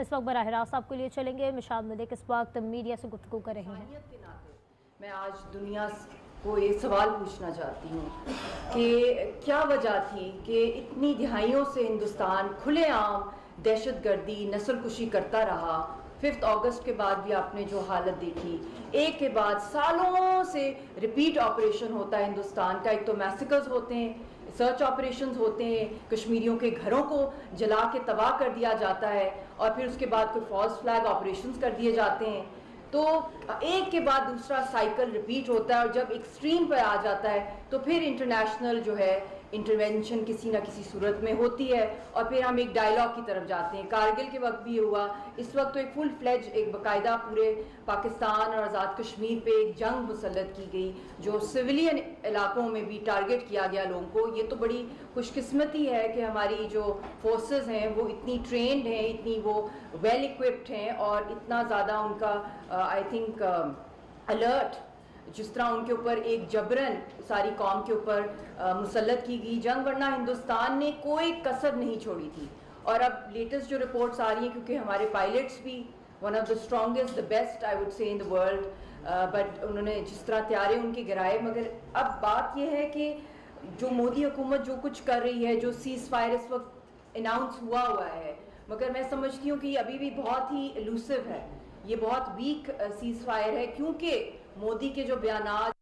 इस वक्त बराह रास्त आपके लिए चलेंगे। मिशाल मलिक इस वक्त मीडिया से गुफ्तगू कर रहे हैं। मैं आज दुनिया को ये सवाल पूछना चाहती हूँ कि क्या वजह थी कि इतनी दिहाइयों से हिंदुस्तान खुलेआम दहशतगर्दी नस्लकुशी करता रहा। 5 अगस्त के बाद भी आपने जो हालत देखी, एक के बाद सालों से रिपीट ऑपरेशन होता है हिंदुस्तान का। एक तो मैसेकर्स होते हैं, सर्च ऑपरेशंस होते हैं, कश्मीरियों के घरों को जला के तबाह कर दिया जाता है और फिर उसके बाद कोई फॉल्स फ्लैग ऑपरेशंस कर दिए जाते हैं। तो एक के बाद दूसरा साइकिल रिपीट होता है और जब एक्सट्रीम पर आ जाता है तो फिर इंटरनेशनल जो है इंटरवेंशन किसी ना किसी सूरत में होती है और फिर हम एक डायलॉग की तरफ जाते हैं। कारगिल के वक्त भी ये हुआ। इस वक्त तो एक फुल फ्लेज एक बाकायदा पूरे पाकिस्तान और आज़ाद कश्मीर पे एक जंग मुसल्लत की गई जो सिविलियन इलाकों में भी टारगेट किया गया लोगों को। ये तो बड़ी खुशकिस्मती है कि हमारी जो फोर्सेस हैं वो इतनी ट्रेंड हैं, इतनी वो वेल इक्विप्ड हैं और इतना ज़्यादा उनका आई थिंक अलर्ट, जिस तरह उनके ऊपर एक जबरन सारी कौम के ऊपर मुसल्लत की गई जंग, वरना हिंदुस्तान ने कोई कसर नहीं छोड़ी थी। और अब लेटेस्ट जो रिपोर्ट्स आ रही हैं, क्योंकि हमारे पायलट्स भी one of the strongest the best I would say in the world, but उन्होंने जिस तरह तैयारी उनकी गिराए। मगर अब बात यह है कि जो मोदी हुकूमत जो कुछ कर रही है, जो सीज फायर इस वक्त अनाउंस हुआ है, मगर मैं समझती हूँ कि ये अभी भी बहुत ही एलूसिव है, ये बहुत वीक सीज फायर है, क्योंकि मोदी के जो बयानात।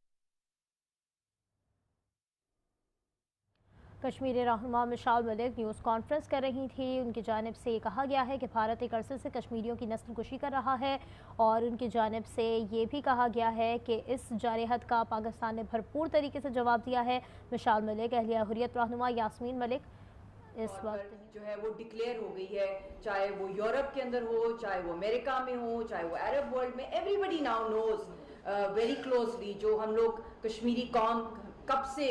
कश्मीरी रहनुमा मिशाल मलिक न्यूज़ कॉन्फ्रेंस कर रही थी। उनकी जानिब से ये कहा गया है कि भारत एक अरसे से कश्मीरियों की नस्लकुशी कर रहा है और उनकी जानिब से ये भी कहा गया है कि इस जारहत का पाकिस्तान ने भरपूर तरीके से जवाब दिया है। मिशाल मलिक अहलिया हुर्रियत रहनुमा यास्मीन मलिक इस वक्त जो है वो डिक्लेयर हो गई है, चाहे वो यूरोप के अंदर हो, चाहे वो अमेरिका में हो, चाहे वो अरब वर्ल्ड में, everybody now knows very closely. जो हम लोग कश्मीरी कौम कब से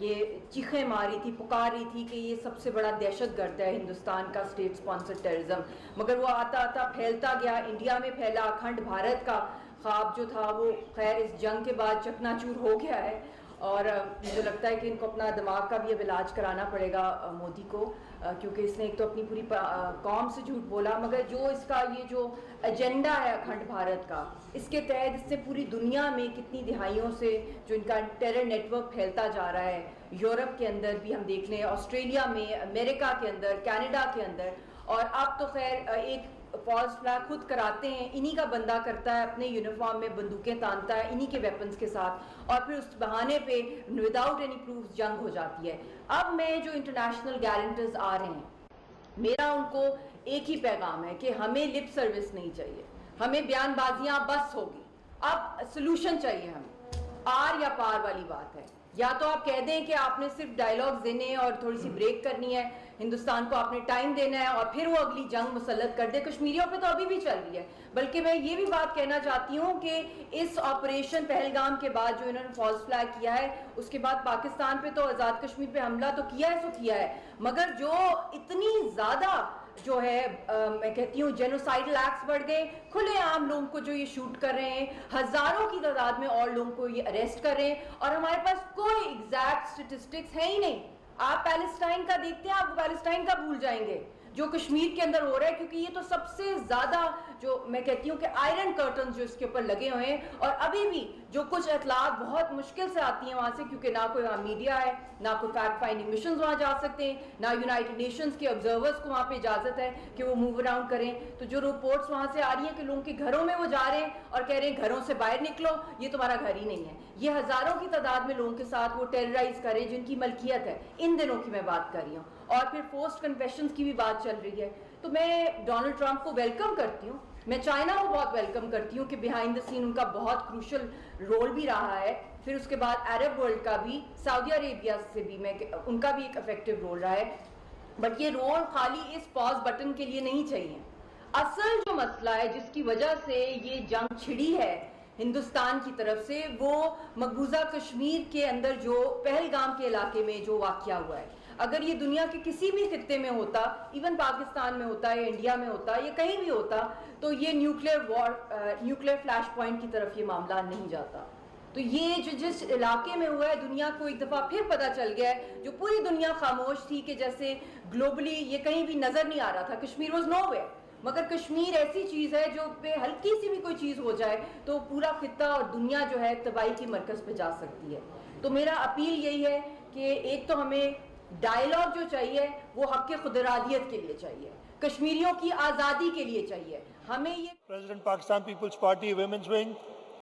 ये चीखें मारी थी, पुकार रही थी कि ये सबसे बड़ा दहशतगर्द है हिंदुस्तान का स्टेट स्पॉन्सर्ड टेररिज्म, मगर वो आता आता फैलता गया, इंडिया में फैला। अखंड भारत का ख्वाब जो था वो खैर इस जंग के बाद चकनाचूर हो गया है और मुझे लगता है कि इनको अपना दिमाग का भी अब इलाज कराना पड़ेगा मोदी को, क्योंकि इसने एक तो अपनी पूरी कौम से झूठ बोला, मगर जो इसका ये जो एजेंडा है अखंड भारत का, इसके तहत इससे पूरी दुनिया में कितनी दिहाइयों से जो इनका टेरर नेटवर्क फैलता जा रहा है, यूरोप के अंदर भी हम देख लें, ऑस्ट्रेलिया में, अमेरिका के अंदर, कनाडा के अंदर, और अब तो खैर एक फॉल्स फ्लैग खुद कराते हैं, इन्हीं का बंदा करता है, अपने यूनिफॉर्म में बंदूकें तानता है इन्हीं के वेपन्स के साथ, और फिर उस बहाने पे विदाउट एनी प्रूफ जंग हो जाती है। अब मैं जो इंटरनेशनल गारंटर्स आ रहे हैं, मेरा उनको एक ही पैगाम है कि हमें लिप सर्विस नहीं चाहिए, हमें बयानबाजियां बस होगी, अब सोल्यूशन चाहिए हमें। आर या पार वाली बात है, या तो आप कह दें कि आपने सिर्फ डायलॉग्स देने हैं और थोड़ी सी ब्रेक करनी है, हिंदुस्तान को आपने टाइम देना है और फिर वो अगली जंग मुसल्लत कर दे। कश्मीरियों पे तो अभी भी चल रही है, बल्कि मैं ये भी बात कहना चाहती हूँ कि इस ऑपरेशन पहलगाम के बाद जो इन्होंने फॉल्स फ्लैग किया है, उसके बाद पाकिस्तान पे तो आज़ाद कश्मीर पे हमला तो किया है, सो किया है, मगर जो इतनी ज़्यादा जो है मैं कहती हूँ जेनोसाइडल एक्ट्स बढ़ गए, खुलेआम लोगों को जो ये शूट कर रहे हैं, हजारों की तादाद में और लोगों को ये अरेस्ट कर रहे हैं, और हमारे पास कोई एग्जैक्ट स्टेटिस्टिक्स है ही नहीं। आप पैलेस्टाइन का देखते हैं, आप पैलेस्टाइन का भूल जाएंगे जो कश्मीर के अंदर हो रहा है, क्योंकि ये तो सबसे ज्यादा जो मैं कहती हूँ कि आयरन कर्टन जो इसके ऊपर लगे हुए हैं, और अभी भी जो कुछ इतलात बहुत मुश्किल से आती हैं वहां से, क्योंकि ना कोई वहां मीडिया है, ना कोई फैक्ट फाइंडिंग मिशन वहां जा सकते हैं, ना यूनाइटेड नेशंस के ऑब्जर्वर्स को वहां पे इजाजत है कि वो मूव अराउंड करें। तो जो रिपोर्ट्स वहां से आ रही है कि लोगों के घरों में वो जा रहे हैं और कह रहे हैं घरों से बाहर निकलो, ये तुम्हारा घर ही नहीं है। ये हजारों की तादाद में लोगों के साथ वो टेरराइज करें जिनकी मलकियत है, इन दिनों की मैं बात कर रही हूँ, और फिर फोर्स्ड कन्फेशंस की भी बात चल रही है। तो मैं डोनाल्ड ट्रंप को वेलकम करती हूँ, मैं चाइना को बहुत वेलकम करती हूँ कि बिहाइंड द सीन उनका बहुत क्रूशल रोल भी रहा है, फिर उसके बाद अरब वर्ल्ड का भी, सऊदी अरेबिया से भी मैं उनका भी एक इफेक्टिव रोल रहा है, बट ये रोल खाली इस पॉज बटन के लिए नहीं चाहिए। असल जो मसला है जिसकी वजह से ये जंग छिड़ी है हिंदुस्तान की तरफ से, वो मकबूजा कश्मीर के अंदर जो पहलगाम के इलाके में जो वाकया हुआ है, अगर ये दुनिया के किसी भी खित्ते में होता, इवन पाकिस्तान में होता या इंडिया में होता या कहीं भी होता, तो ये nuclear war, nuclear flash point की तरफ ये मामला नहीं जाता। तो ये जो जिस इलाके में हुआ है, दुनिया को एक दफा फिर पता चल गया है, जो पूरी दुनिया खामोश थी कि जैसे ग्लोबली ये कहीं भी नजर नहीं आ रहा था, कश्मीर वाज नोवेयर, मगर कश्मीर ऐसी चीज़ है जो पे हल्की सी भी कोई चीज़ हो जाए तो पूरा खित्ता और दुनिया जो है तबाही की मरकज़ पे जा सकती है। तो मेरा अपील यही है कि एक तो हमें डायलॉग जो चाहिए वो हक़ खुदरादियत के लिए चाहिए, कश्मीरियों की आज़ादी के लिए चाहिए। हमें ये president Pakistan Peoples Party women's wing